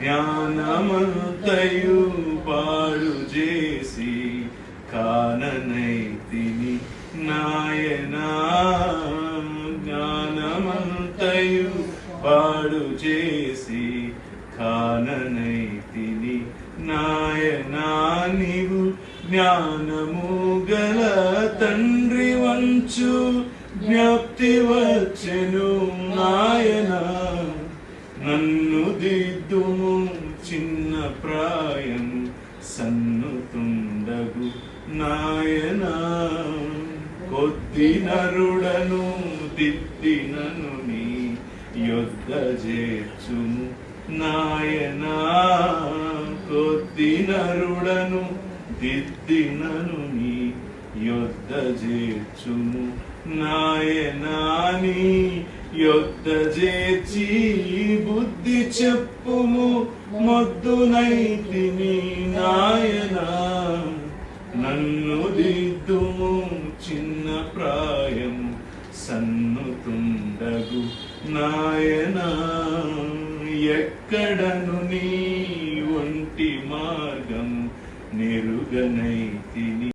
జ్ఞానమంతయు పాడు చేసి కాననైతిని నాయనా. జ్ఞానమంతయు పాడు చేసి కాననైతిని నాయనా. నీవు జ్ఞానము గల తండ్రి వంచు జ్ఞప్తి వచ్చెను నాయనా. నన్ను దిద్దుము చిన్న ప్రాయం సన్నుతుండగు నాయనా. కొద్ది నరుడను దిద్దినను నీ యొద్ద చేర్చుము నాయనా. కొద్ది నరుడను దిద్దినను నీ యొద్ద చేర్చుము నాయనా. నీ యొద్ద చేర్చి బుద్ధి చెప్పుము మొద్దునైతిని నాయనా. నన్ను దిద్దుము చిన్న ప్రాయం సన్నుతుండగు నాయనా. ఎక్కడను నీ ఒంటి మార్గం నెరుగనైతిని.